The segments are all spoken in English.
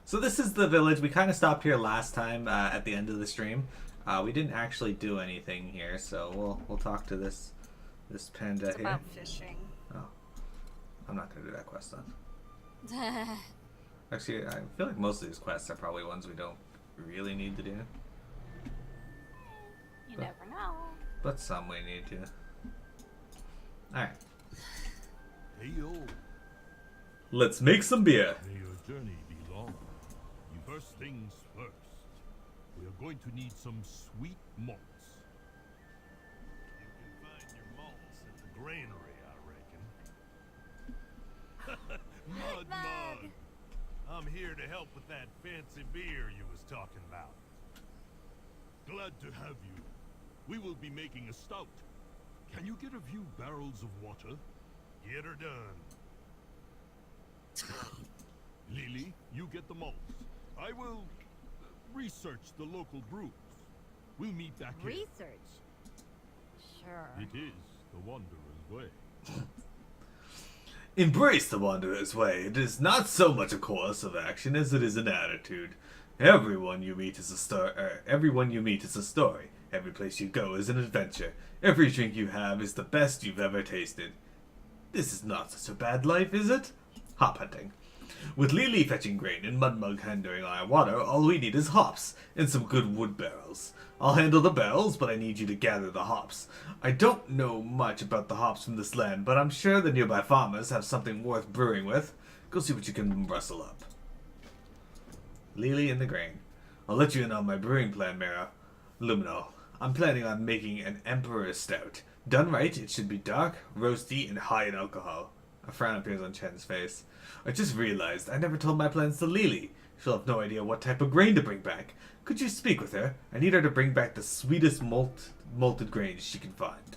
So this is the village. We kind of stopped here last time at the end of the stream. We didn't actually do anything here, so we'll talk to this panda It's here. about fishing. Oh, I'm not gonna do that quest then. Actually, I feel like most of these quests are probably ones we don't really need to do. You never know. But some we need to. Alright. Hey yo, Let's make some beer. may your journey be long. First things first, we are going to need some sweet malts. You can find your malts at the granary, I reckon. Mud. I'm here to help with that fancy beer you was talking about. Glad to have you. We will be making a stout. Can you get a few barrels of water? Get her done. Lily, you get the malts. I will research the local brews. We'll meet back here. Research? Sure. It is the Wanderer's way. Embrace the Wanderer's way. It is not so much a course of action as it is an attitude. Everyone you meet is a story. Everyone you meet is a story. Every place you go is an adventure. Every drink you have is the best you've ever tasted. This is not such a bad life, is it? Hop hunting. With Lily fetching grain and Mudmug handling our water, all we need is hops and some good wood barrels. I'll handle the barrels, but I need you to gather the hops. I don't know much about the hops from this land, but I'm sure the nearby farmers have something worth brewing with. Go see what you can rustle up. Lily and the grain. I'll let you in on my brewing plan, Mira. Lumino. I'm planning on making an Emperor's Stout. Done right, it should be dark, roasty, and high in alcohol. A frown appears on Chen's face. I just realized I never told my plans to Lily. She'll have no idea what type of grain to bring back. Could you speak with her? I need her to bring back the sweetest malted grains she can find.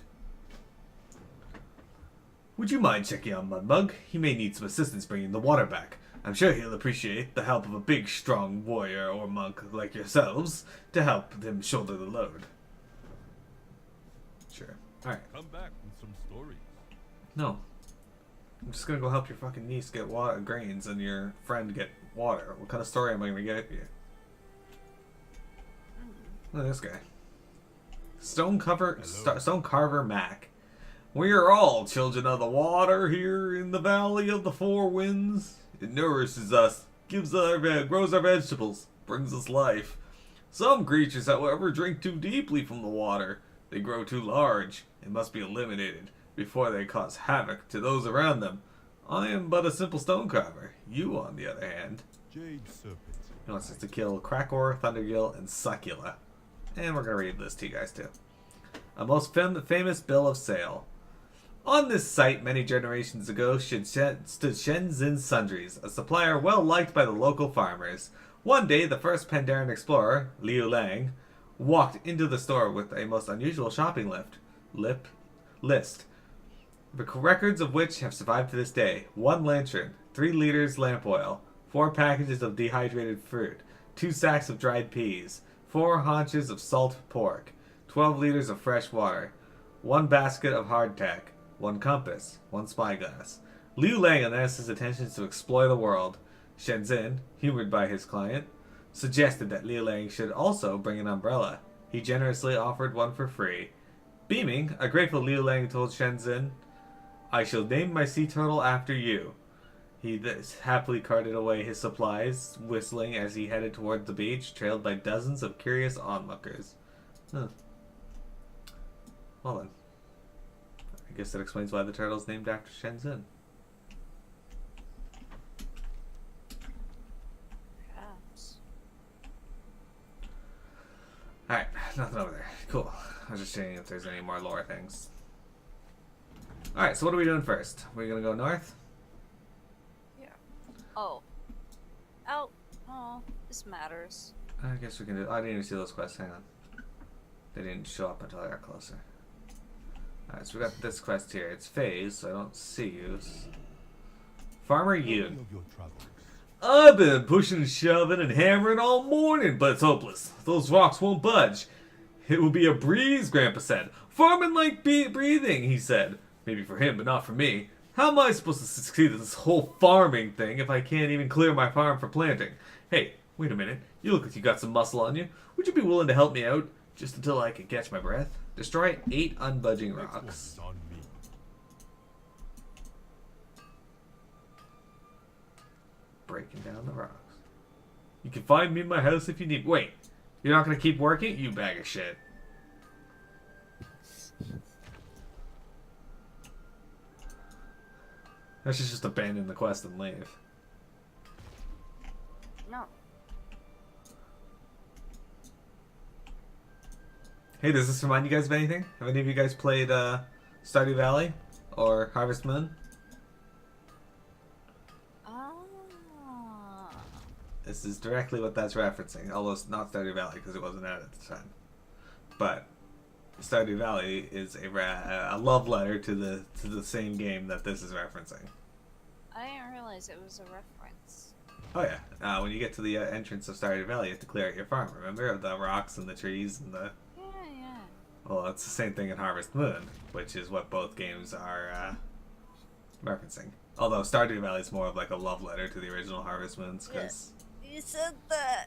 Would you mind checking on Mudmug? He may need some assistance bringing the water back. I'm sure he'll appreciate the help of a big, strong warrior or monk like yourselves to help him shoulder the load. Sure. Alright. Come back with some stories. No. I'm just gonna go help your fucking niece get water, grains, and your friend get water. What kind of story am I gonna get you? Look at this guy. Stone Carver Mac. We are all children of the water here in the Valley of the Four Winds. It nourishes us, grows our vegetables, brings us life. Some creatures, however, drink too deeply from the water. They grow too large and must be eliminated before they cause havoc to those around them. I am but a simple stone carver. You, on the other hand, Jade Serpent. he wants us to kill Krakor, Thundergill, and Succula. And we're going to read this to you guys too. A most famous bill of sale. On this site, many generations ago, stood Shenzin Sundries, a supplier well liked by the local farmers. One day, the first Pandaren explorer, Liu Lang, walked into the store with a most unusual shopping list. The records of which have survived to this day. 1 lantern, 3 liters lamp oil, 4 packages of dehydrated fruit, 2 sacks of dried peas, 4 haunches of salt pork, 12 liters of fresh water, 1 basket of hardtack, 1 compass, 1 spyglass. Liu Lang announced his intentions to explore the world. Shenzin, humored by his client, suggested that Liu Lang should also bring an umbrella. He generously offered one for free. Beaming, a grateful Liu Lang told Shenzin, I shall name my sea turtle after you. He thus happily carted away his supplies, whistling as he headed toward the beach, trailed by dozens of curious onlookers. Huh. Well then. I guess that explains why the turtle's named after Shenzin. Perhaps. Alright, nothing over there. Cool. I was just checking if there's any more lore things. Alright, so what are we doing first? We're gonna go north? Yeah. Oh, this matters. I guess we can do. I didn't even see those quests. Hang on. They didn't show up until I got closer. Alright, so we got this quest here. It's Phase, so I don't see you. Farmer Yoon. Of your travels. I've been pushing, shoving, and hammering all morning, but it's hopeless. Those rocks won't budge. It will be a breeze, Grandpa said. Farming like breathing, he said. Maybe for him, but not for me. How am I supposed to succeed at this whole farming thing if I can't even clear my farm for planting? Hey, wait a minute. You look like you got some muscle on you. Would you be willing to help me out just until I can catch my breath? Destroy 8 unbudging Next rocks. one's on me. Breaking down the rocks. You can find me in my house if you need. Wait, you're not gonna keep working? You bag of shit. I should just abandon the quest and leave. No. Hey, does this remind you guys of anything? Have any of you guys played Stardew Valley or Harvest Moon? Ah. This is directly what that's referencing. Although it's not Stardew Valley because it wasn't out at the time. But Stardew Valley is a love letter to the same game that this is referencing. I didn't realize it was a reference. Oh yeah, when you get to the entrance of Stardew Valley, you have to clear out your farm. Remember, of the rocks and the trees and the. Yeah. Well, it's the same thing in Harvest Moon, which is what both games are referencing. Although Stardew Valley is more of like a love letter to the original Harvest Moons, because. You said that.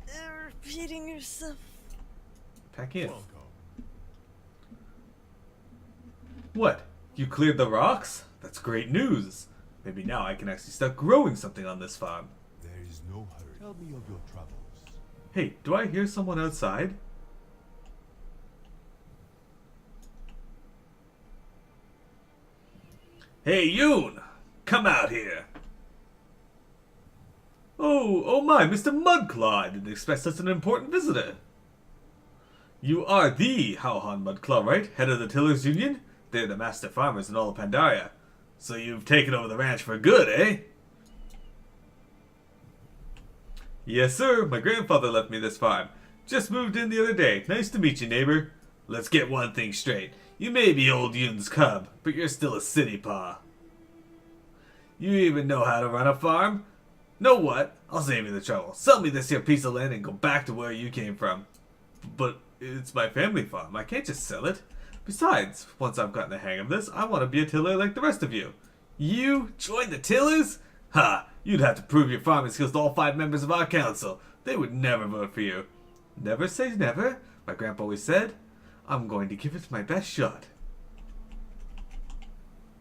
You're repeating yourself. Heck yeah. Welcome. What? You cleared the rocks? That's great news. Maybe now I can actually start growing something on this farm. There is no hurry. Tell me of your travels. Hey, do I hear someone outside? Hey, Yoon! Come out here! Oh my, Mr. Mudclaw! I didn't expect such an important visitor. You are the Howhan Mudclaw, right? Head of the Tillers Union? They're the master farmers in all of Pandaria. So you've taken over the ranch for good, eh? Yes, sir. My grandfather left me this farm. Just moved in the other day. Nice to meet you, neighbor. Let's get one thing straight. You may be old Yoon's cub, but you're still a city paw. You even know how to run a farm? Know what? I'll save you the trouble. Sell me this here piece of land and go back to where you came from. But it's my family farm. I can't just sell it. Besides, once I've gotten the hang of this, I want to be a tiller like the rest of you. You join the tillers? Ha! You'd have to prove your farming skills to all 5 members of our council. They would never vote for you. Never say never, my grandpa always said. I'm going to give it my best shot.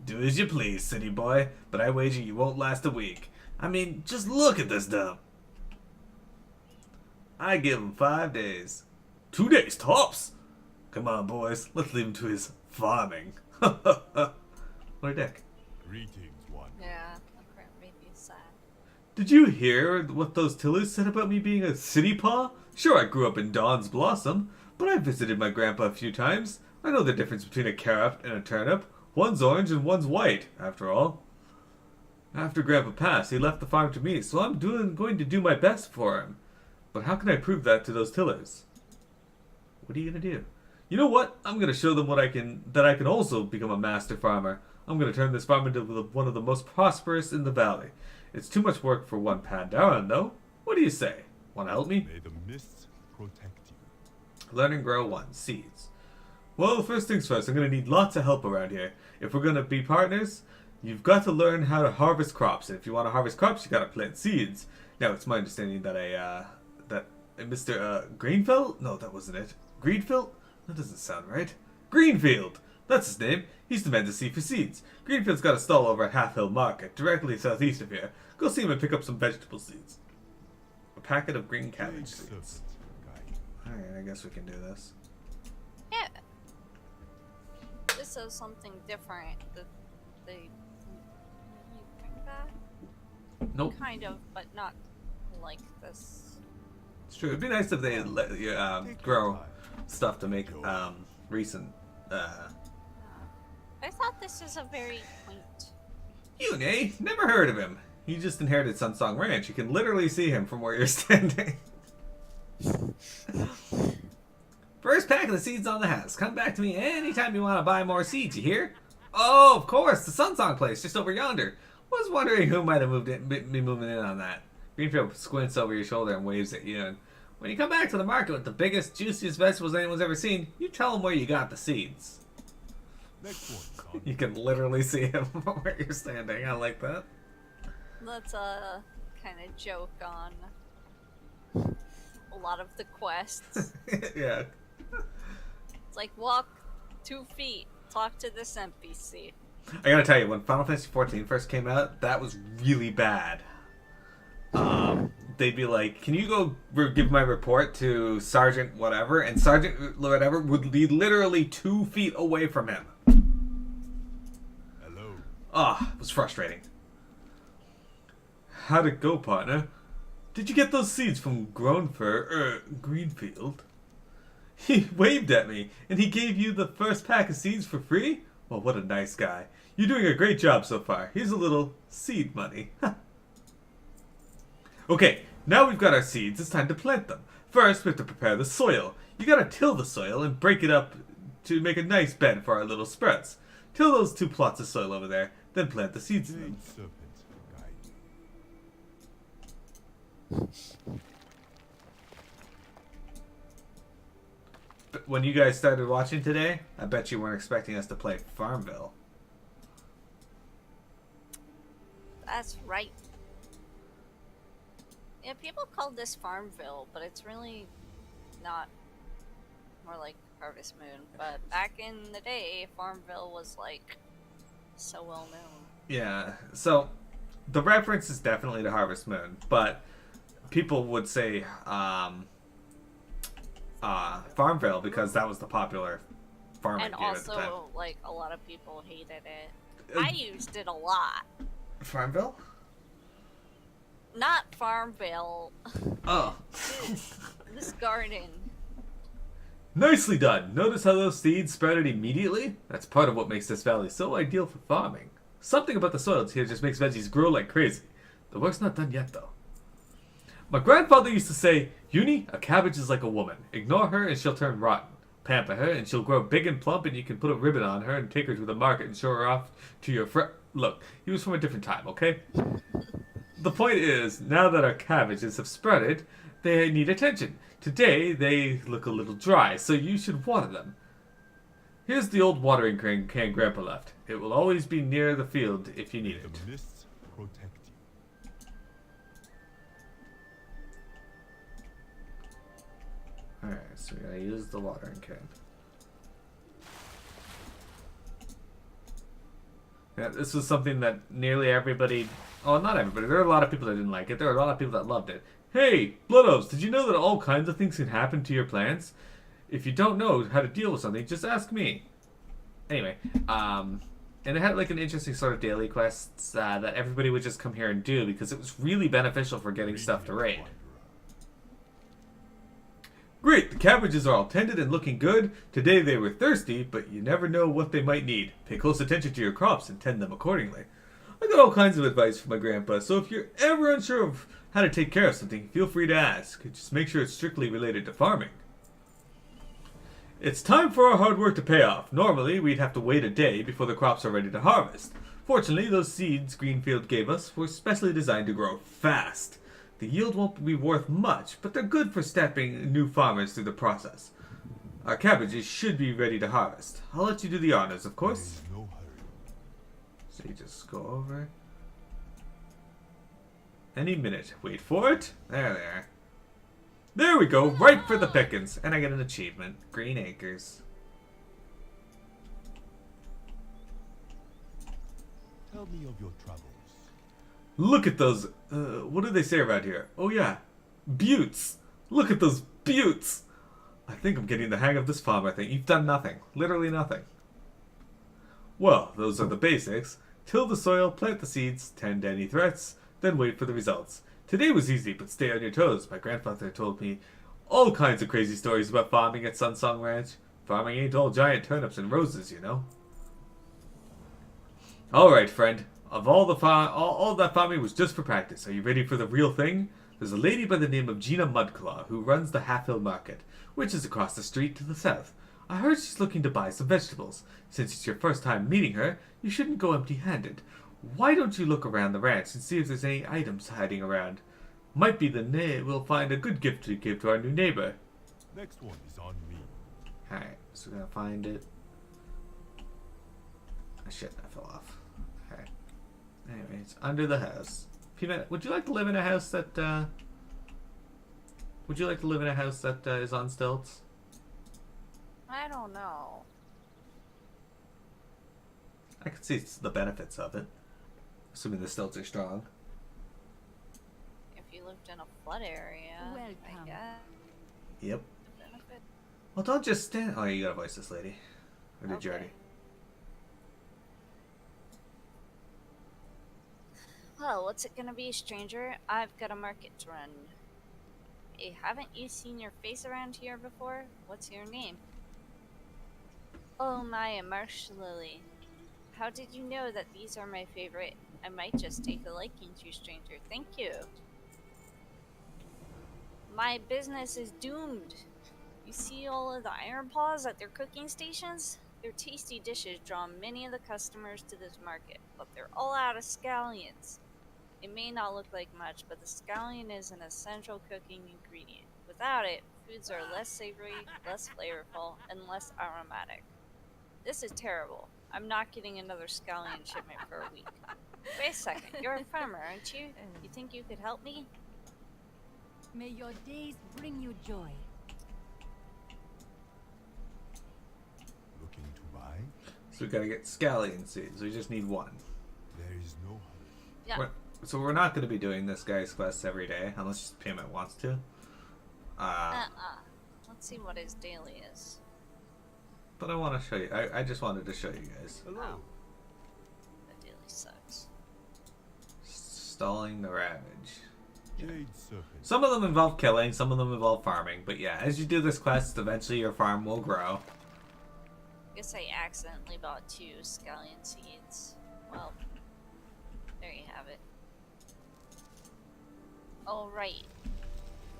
Do as you please, city boy, but I wager you won't last a week. I mean, just look at this dump. I give him 5 days. 2 days tops? Come on, boys. Let's leave him to his farming. What a dick. Greetings, one. Yeah, that crap made me sad. Did you hear what those tillers said about me being a city paw? Sure, I grew up in Dawn's Blossom, but I visited my grandpa a few times. I know the difference between a carrot and a turnip. One's orange and one's white, after all. After Grandpa passed, he left the farm to me, so I'm going to do my best for him. But how can I prove that to those tillers? What are you gonna do? You know what? I'm gonna show them that I can also become a master farmer. I'm gonna turn this farm into one of the most prosperous in the valley. It's too much work for one Pandaran, though. What do you say? Want to help me? May the mists protect you. Learn and grow 1. Seeds. Well, first things first, I'm going to need lots of help around here. If we're going to be partners, you've got to learn how to harvest crops. And if you want to harvest crops, you got to plant seeds. Now, it's my understanding that Mr. Greenfield? No, that wasn't it. Greenfield? That doesn't sound right. Greenfield! That's his name. He's the man to see for seeds. Greenfield's got a stall over at Half Hill Market, directly southeast of here. Go see him and pick up some vegetable seeds. A packet of green cabbage Good seeds. servant, guide. Alright, I guess we can do this. Yeah. This is something different that they bring back. Nope. Kind of, but not like this. It's true. It'd be nice if they let you Take your grow time. stuff to make recent. I thought this was a very quaint. You, eh? Never heard of him. He just inherited Sunsong Ranch. You can literally see him from where you're standing. First pack of the seeds on the house. Come back to me anytime you want to buy more seeds, you hear? Oh, of course, the Sunsong place just over yonder. Was wondering who might have be moving in on that. Greenfield squints over your shoulder and waves at you. And when you come back to the market with the biggest, juiciest vegetables anyone's ever seen, you tell them where you got the seeds. Next one. On You can literally see him where you're standing. I like that. That's a kind of joke on a lot of the quests. Yeah. It's like walk 2 feet, talk to this NPC. I gotta tell you, when Final Fantasy XIV first came out, that was really bad. They'd be like, "Can you go give my report to Sergeant whatever?" And Sergeant whatever would be literally 2 feet away from him. Hello. It was frustrating. How'd it go, partner? Did you get those seeds from Greenfield? He waved at me, and he gave you the first pack of seeds for free? Well, what a nice guy. You're doing a great job so far. Here's a little seed money. Okay, now we've got our seeds. It's time to plant them. First, we have to prepare the soil. You gotta till the soil and break it up to make a nice bed for our little spreads. Till those 2 plots of soil over there, then plant the seeds in them. Serpent guide. But when you guys started watching today, I bet you weren't expecting us to play Farmville. That's right. Yeah, people call this Farmville, but it's really not. More like Harvest Moon. But back in the day, Farmville was like so well known. Yeah, so the reference is definitely to Harvest Moon, but people would say Farmville because that was the popular farming And game at the time. also, like, a lot of people hated it. I used it a lot. Farmville? Not Farmville. Oh. This garden. Nicely done. Notice how those seeds sprouted immediately? That's part of what makes this valley so ideal for farming. Something about the soils here just makes veggies grow like crazy. The work's not done yet, though. My grandfather used to say, Uni, a cabbage is like a woman. Ignore her and she'll turn rotten. Pamper her and she'll grow big and plump and you can put a ribbon on her and take her to the market and show her off to your Look, he was from a different time, okay? The point is, now that our cabbages have sprouted, they need attention. Today, they look a little dry, so you should water them. Here's the old watering can Grandpa left. It will always be near the field if you need it. The mists protect you. Alright, so we gotta use the watering can. Yeah, this was something that nearly everybody... Oh, not everybody. There were a lot of people that didn't like it. There were a lot of people that loved it. Hey, Blood Elves, did you know that all kinds of things can happen to your plants? If you don't know how to deal with something, just ask me. Anyway, and it had like an interesting sort of daily quests that everybody would just come here and do because it was really beneficial for getting stuff to raid. Great, the cabbages are all tended and looking good. Today they were thirsty, but you never know what they might need. Pay close attention to your crops and tend them accordingly. I got all kinds of advice from my grandpa, so if you're ever unsure of how to take care of something, feel free to ask. Just make sure it's strictly related to farming. It's time for our hard work to pay off. Normally, we'd have to wait a day before the crops are ready to harvest. Fortunately, those seeds Greenfield gave us were specially designed to grow fast. The yield won't be worth much, but they're good for stepping new farmers through the process. Our cabbages should be ready to harvest. I'll let you do the honors, of course. There is no hurry. So you just go over. Any minute. Wait for it. There they are. There we go. Right for the pickings. And I get an achievement. Green Acres. Tell me of your travels. Look at those. What do they say around here? Oh yeah. Buttes. Look at those buttes. I think I'm getting the hang of this farm, I think. You've done nothing. Literally nothing. Well, those are the basics. Till the soil, plant the seeds, tend to any threats, then wait for the results. Today was easy, but stay on your toes. My grandfather told me all kinds of crazy stories about farming at Sunsong Ranch. Farming ain't all giant turnips and roses, you know. Alright, friend. Of all that farming was just for practice. Are you ready for the real thing? There's a lady by the name of Gina Mudclaw who runs the Half Hill Market, which is across the street to the south. I heard she's looking to buy some vegetables. Since it's your first time meeting her, you shouldn't go empty-handed. Why don't you look around the ranch and see if there's any items hiding around? Might be we'll find a good gift to give to our new neighbor. Next one is on me. Alright, so we're gonna find it. Shit, that fell off. Alright. Anyways, under the house. Peanut, would you like to live in a house that, is on stilts? I don't know. I can see the benefits of it. Assuming the stilts are strong. If you lived in a flood area, I Welcome. guess. Yep. The benefit. Well, don't just stand. Oh, you gotta voice this lady. Or did you Okay. already? Well, what's it gonna be, stranger? I've got a market to run. Hey, haven't you seen your face around here before? What's your name? Oh my, Marsh Lily. How did you know that these are my favorite? I might just take a liking to you, stranger. Thank you. My business is doomed. You see all of the iron paws at their cooking stations? Their tasty dishes draw many of the customers to this market, but they're all out of scallions. It may not look like much, but the scallion is an essential cooking ingredient. Without it, foods are less savory, less flavorful, and less aromatic. This is terrible. I'm not getting another scallion shipment for a week. Wait a second, you're a farmer, aren't you? You think you could help me? May your days bring you joy. Looking to buy? So we gotta get scallion seeds. We just need one. There is no hurry. Yeah. So we're not gonna be doing this guy's quests every day, unless Payment wants to. Let's see what his daily is. But I want to show you. I just wanted to show you guys. Hello. That daily sucks. Stalling the Ravage. Jade Serpent. Some of them involve killing, some of them involve farming. But yeah, as you do this quest, eventually your farm will grow. I guess I accidentally bought 2 scallion seeds. Well, there you have it. Oh, right.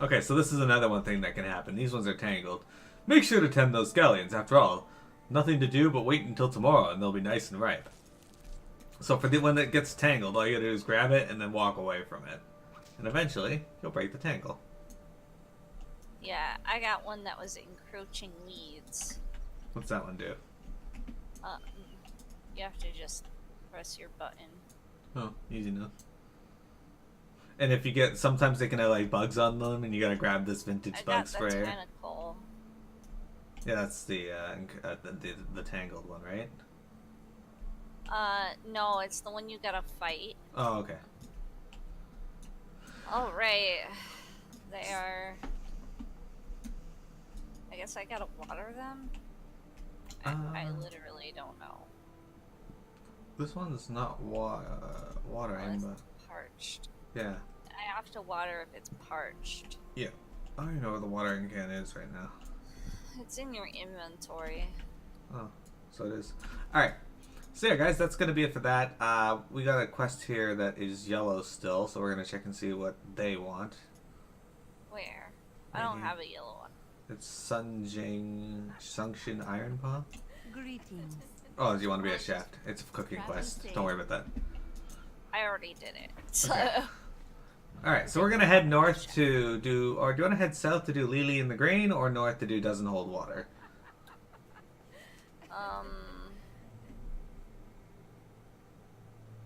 Okay, so this is another one thing that can happen. These ones are tangled. Make sure to tend those scallions. After all, nothing to do but wait until tomorrow and they'll be nice and ripe. So for the one that gets tangled, all you gotta do is grab it and then walk away from it. And eventually, you'll break the tangle. Yeah, I got one that was encroaching weeds. What's that one do? You have to just press your button. Oh, easy enough. And if you get, sometimes they can have like bugs on them and you gotta grab this vintage I bug got the sprayer. tentacle. Yeah, that's the tangled one, right? No, it's the one you gotta fight. Oh, okay. Oh, right. They are... I guess I gotta water them? I literally don't know. This one's not watering, Well, but it's parched. yeah. I have to water if it's parched. Yeah. I don't even know where the watering can is right now. It's in your inventory. Oh, so it is. Alright. So yeah, guys, that's going to be it for that. We got a quest here that is yellow still, so we're going to check and see what they want. Where? I don't have a yellow one. It's Sunkshin Iron Paw. Greetings. Oh, do you want to be a shaft? It's a cooking quest. Don't worry about that. I already did it. So... Okay. Alright, so we're going to head north to do... Or do you want to head south to do Lily in the Grain, or north to do Doesn't Hold Water?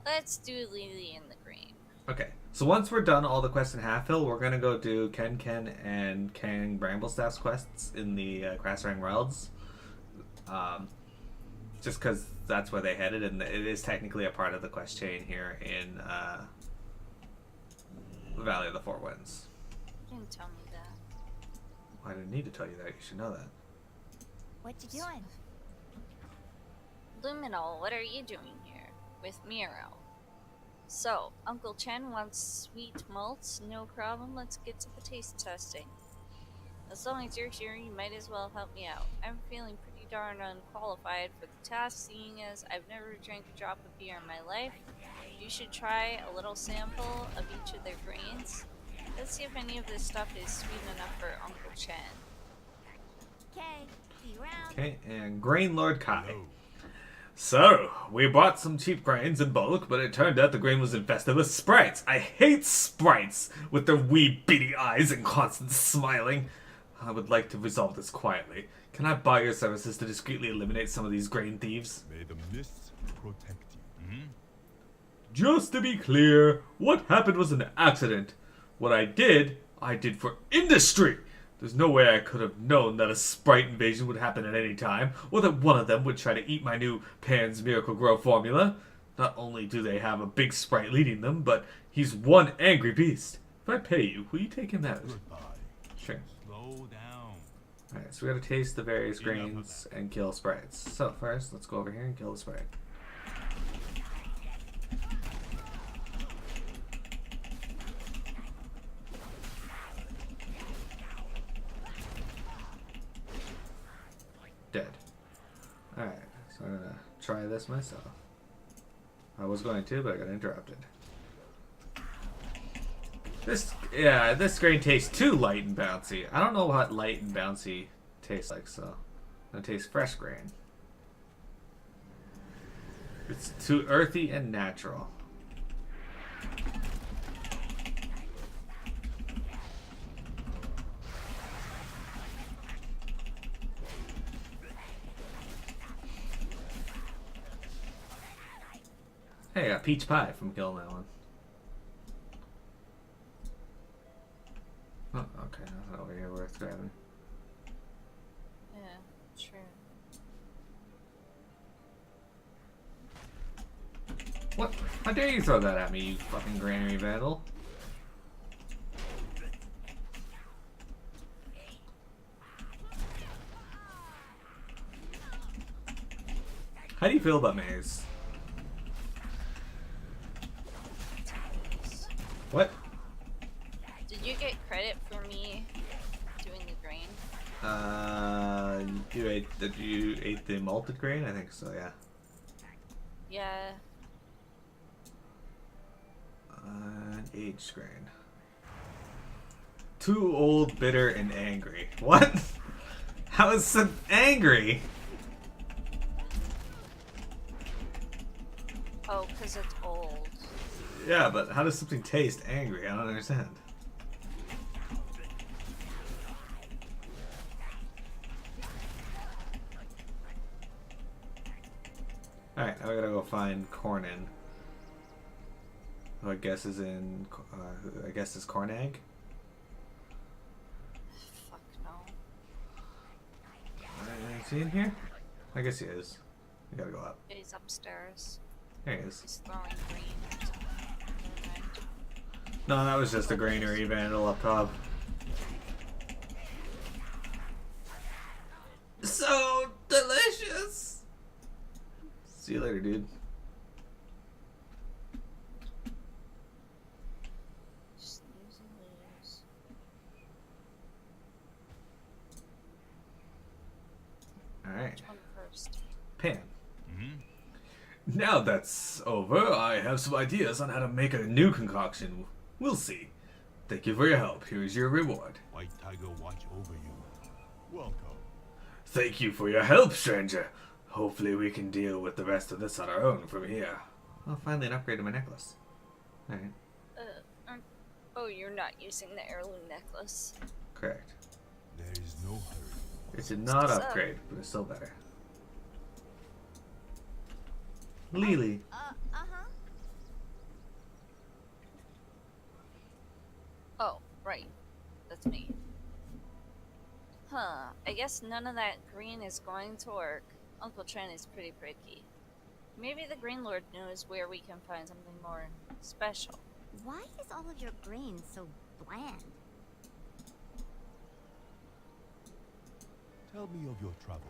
Let's do Lily in the Green. Okay, so once we're done all the quests in Halfhill, we're going to go do Ken and Kang Bramblestaff's quests in the Crassrang Wilds. Just because that's where they headed, and it is technically a part of the quest chain here in Valley of the Four Winds. You didn't tell me that. I didn't need to tell you that. You should know that. What you doing? Luminal, what are you doing here? With Miro. So, Uncle Chen wants sweet malts? No problem, let's get to the taste testing. As long as you're here, you might as well help me out. I'm feeling pretty darn unqualified for the task, seeing as I've never drank a drop of beer in my life. You should try a little sample of each of their grains. Let's see if any of this stuff is sweet enough for Uncle Chen. Okay, see you around. Okay, and Grain Lord Kai. Hello. So, we bought some cheap grains in bulk, but it turned out the grain was infested with sprites. I hate sprites with their wee beady eyes and constant smiling. I would like to resolve this quietly. Can I buy your services to discreetly eliminate some of these grain thieves? May the mists protect you. Just to be clear, what happened was an accident. What I did for industry. There's no way I could have known that a sprite invasion would happen at any time, or that one of them would try to eat my new Pan's Miracle Grow formula. Not only do they have a big sprite leading them, but he's one angry beast. If I pay you, will you take him out? Goodbye. Sure. Slow down. Alright, so we gotta taste the various grains and kill sprites. So first, let's go over here and kill the sprite. Dead. Alright, so I'm gonna try this myself. I was going to, but I got interrupted. This grain tastes too light and bouncy. I don't know what light and bouncy tastes like, so I'm gonna taste fresh grain. It's too earthy and natural. Hey, I got peach pie from killing that one. Oh, okay, nothing over here worth grabbing. Yeah, true. What? How dare you throw that at me, you fucking granary vandal? How do you feel about maze? What? Did you get credit for me doing the grain? You ate the malted grain? I think so, yeah. Yeah. Aged grain. Too old, bitter, and angry. What? How is it angry? Oh, because it's old. Yeah, but how does something taste angry? I don't understand. Alright, now we gotta go find Cornin. Who I guess is in... who I guess is Cornag? Fuck no. Is he in here? I guess he is. We gotta go up. He's upstairs. There he is. He's throwing green. Never mind. No, that was just a granary vandal up top. So delicious! See you later, dude. Snooze and lose. Alright. Which one first? Pan. Now that's over, I have some ideas on how to make a new concoction. We'll see. Thank you for your help. Here is your reward. White Tiger watch over you. Welcome. Thank you for your help, stranger. Hopefully we can deal with the rest of this on our own from here. Oh, finally an upgrade to my necklace. Alright, Oh, you're not using the heirloom necklace. correct. There is no hurry. It did not What's up? upgrade, but it's still better. Lily. Oh, right. That's me. Huh. I guess none of that green is going to work. Uncle Trent is pretty picky. Maybe the Green Lord knows where we can find something more special. Why is all of your grain so bland? Tell me of your travels.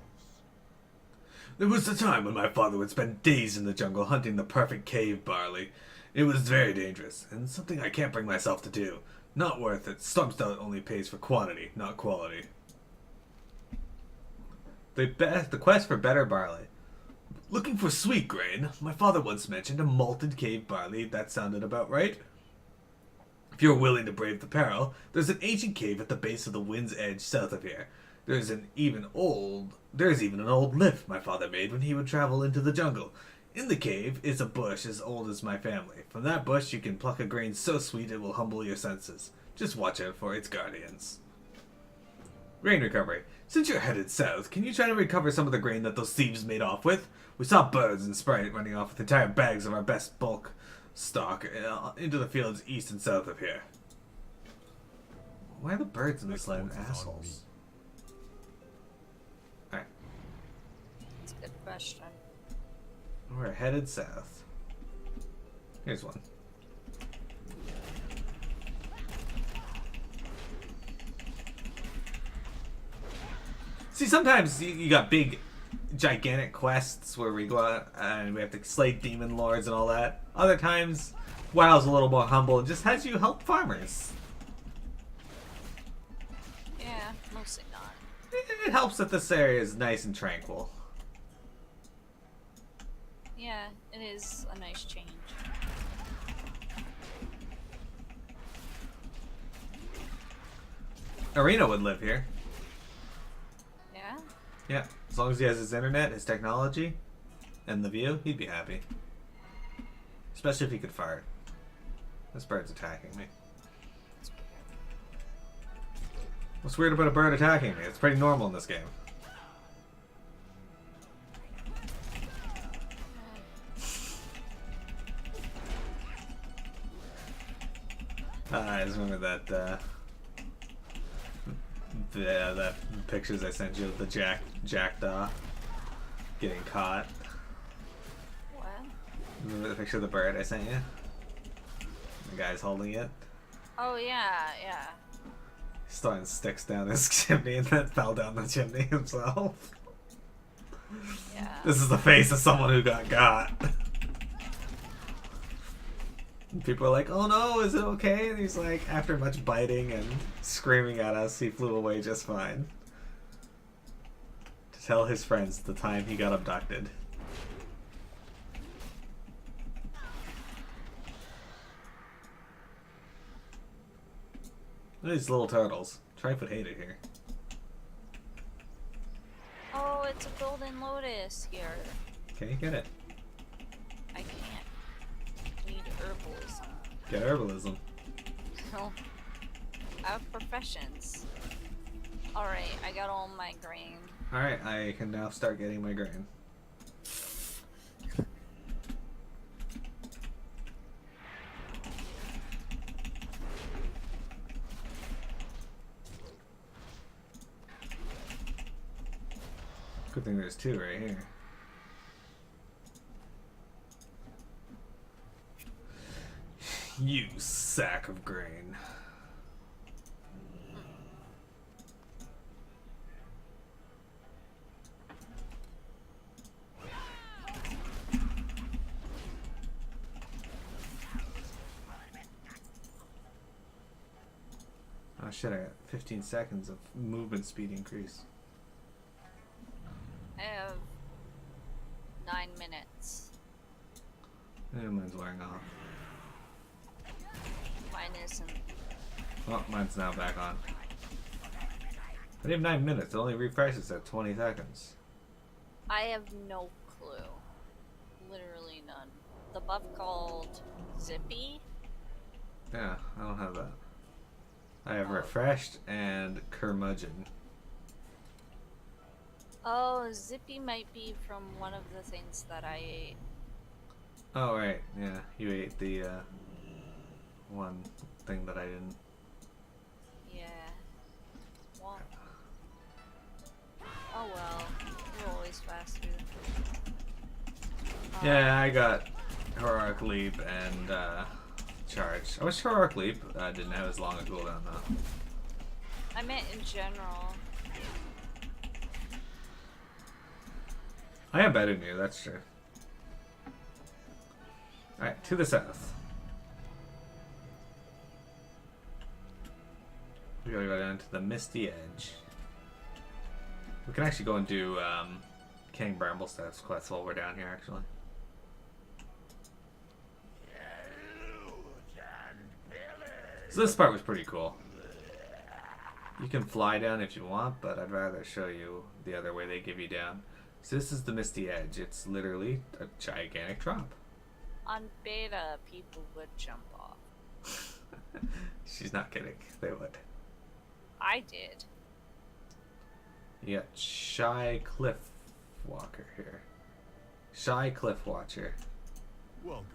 There was a time when my father would spend days in the jungle hunting the perfect cave barley. It was very dangerous, and something I can't bring myself to do. Not worth it. Stumpstout only pays for quantity, not quality. The quest for better barley. Looking for sweet grain. My father once mentioned a malted cave barley. That sounded about right. If you're willing to brave the peril, there's an ancient cave at the base of the Wind's Edge south of here. There's even an old lift my father made when he would travel into the jungle. In the cave is a bush as old as my family. From that bush you can pluck a grain so sweet it will humble your senses. Just watch out for its guardians. Grain recovery. Since you're headed south, can you try to recover some of the grain that those thieves made off with? We saw birds and Sprite running off with entire bags of our best bulk stock into the fields east and south of here. Why are the birds in this land assholes? Alright. That's a good question. We're headed south. Here's one. See, sometimes you got big, gigantic quests where we go out and we have to slay demon lords and all that. Other times, WoW's a little more humble and just has you help farmers. Yeah, mostly not. It helps that this area is nice and tranquil. Yeah, it is a nice change. Arena would live here. Yeah? Yeah, as long as he has his internet, his technology, and the view, he'd be happy. Especially if he could fart. This bird's attacking me. It's weird. What's weird about a bird attacking me? It's pretty normal in this game. I just remember that, that pictures I sent you of the jackdaw getting caught. What? Remember the picture of the bird I sent you? The guy's holding it. Oh, yeah, yeah. He's throwing sticks down his chimney and then fell down the chimney himself. Yeah. This is the face of someone who got got. And people are like, oh no, is it okay? And he's like, after much biting and screaming at us, he flew away just fine. To tell his friends the time he got abducted. Look at these little turtles. Trifid hated here. Oh, it's a golden lotus here. Can you get it? I can't. Need herbalism. Get herbalism. No. I have professions. Alright, I got all my grain. Alright, I can now start getting my grain. Good thing there's two right here. You sack of grain. Oh shit, I got 15 seconds of movement speed increase. I have 9 minutes. Yeah, mine's wearing off. Mine isn't. Oh, mine's now back on. I have 9 minutes. It only refreshes at 20 seconds. I have no clue. Literally none. The buff called Zippy? Yeah, I don't have that. I have refreshed and curmudgeon. Oh, Zippy might be from one of the things that I ate. Oh, right. Yeah, you ate the one thing that I didn't. Yeah. Well. Oh well. You're always faster. Yeah, I got heroic leap and charge. I wish heroic leap didn't have as long a cooldown though. I meant in general. I am better than you, that's true. Alright, to the south. We gotta go down to the Misty Edge. We can actually go and do King Bramblestaff's quest while we're down here, actually. So this part was pretty cool. You can fly down if you want, but I'd rather show you the other way they give you down. So this is the Misty Edge. It's literally a gigantic drop. On beta, people would jump off. She's not kidding. They would. I did. You got Shy Cliff Walker here. Shy Cliff Watcher. Welcome.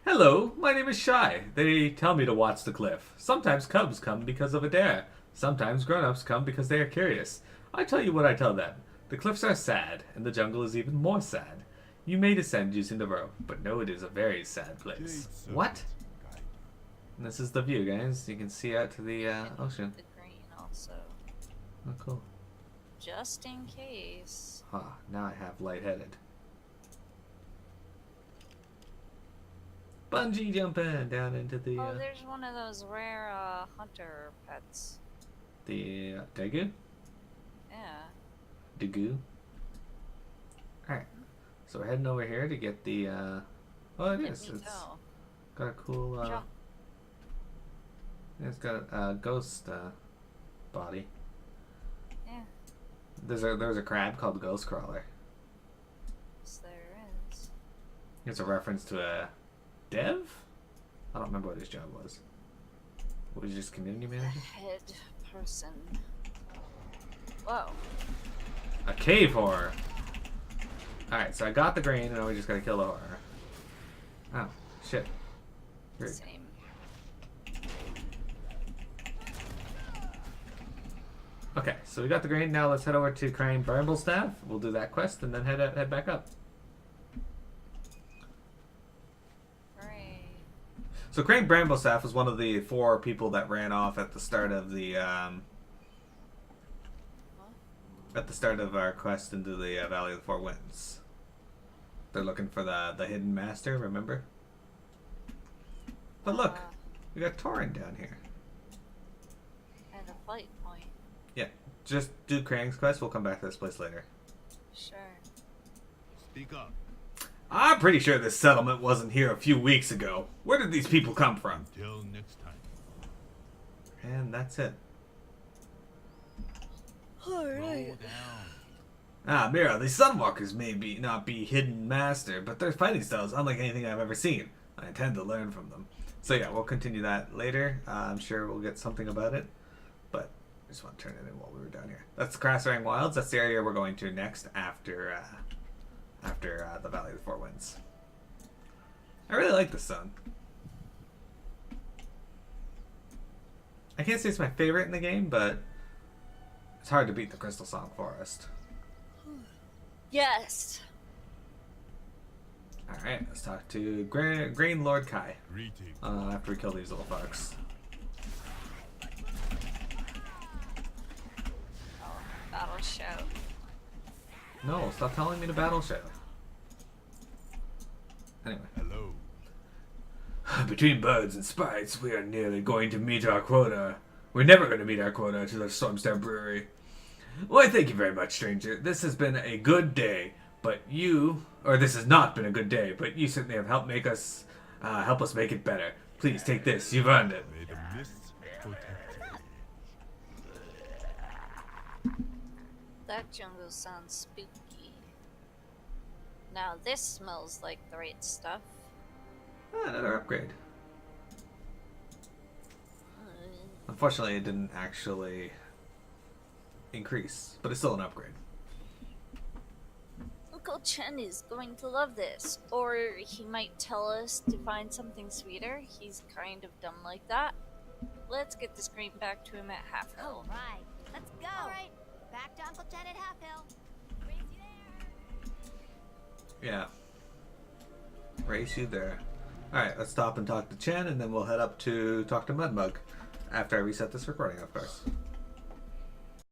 Hello, my name is Shy. They tell me to watch the cliff. Sometimes cubs come because of a dare. Sometimes grown-ups come because they are curious. I tell you what I tell them. The cliffs are sad, and the jungle is even more sad. You may descend using the rope, but no, it is a very sad place. What? And this is the view, guys. You can see out to the ocean. The green also. Oh, cool. Just in case. Ah, now I have lightheaded. Bungee jumping down into the Oh, there's one of those rare hunter pets. the Dagu? Yeah. Dagu. Alright. So we're heading over here to get the oh, it Let is. me It's go. got a cool Jump. it's got a ghost body. Yeah. There's a crab called Ghost Crawler. Yes, there is. It's a reference to a dev? I don't remember what his job was. Was he just community The manager? head person. Whoa. A cave horror. Alright, so I got the grain and now we just gotta kill the horror. Oh, shit. Weird. Same. Okay, so we got the grain. Now let's head over to Crane Bramblestaff. We'll do that quest and then head back up. Hooray. So Crane Bramblestaff was one of the 4 people that ran off at the start of the at the start of our quest into the Valley of the Four Winds. They're looking for the hidden master, remember? But look, we got Torin down here. And a fight point. Yeah, just do Crane's quest. We'll come back to this place later. Sure. Speak up. I'm pretty sure this settlement wasn't here a few weeks ago. Where did these people come from? Until next time. And that's it. Alright. Ah, Mira, the Sunwalkers may not be hidden master, but their fighting style is unlike anything I've ever seen. I intend to learn from them. So yeah, we'll continue that later. I'm sure we'll get something about it, but I just want to turn it in while we were down here. That's the Crasserang Wilds. That's the area we're going to next after the Valley of the Four Winds. I really like this zone. I can't say it's my favorite in the game, but it's hard to beat the Crystal Song Forest. Yes. Alright, let's talk to Grain Lord Kai Greetings. after we kill these little fucks. Oh, battle show. No, stop telling me to battle show. Anyway. Hello. Between birds and sprites, we are nearly going to meet our quota. We're never going to meet our quota to the Stormstar Brewery. Why, thank you very much, stranger. This has been a good day, but this has not been a good day, but you certainly have helped help us make it better. Please take this. You've earned it. May the mists protect you. That jungle sounds spooky. Now this smells like the right stuff. Another upgrade. Unfortunately, it didn't actually increase, but it's still an upgrade. Uncle Chen is going to love this. Or he might tell us to find something sweeter. He's kind of dumb like that. Let's get the screen back to him at half health. Alright, let's go! Alright, back to Uncle Chen at Half Hill. Raise you there! Yeah. Race you there. Alright, let's stop and talk to Chen, and then we'll head up to talk to Mudmug after I reset this recording, of course.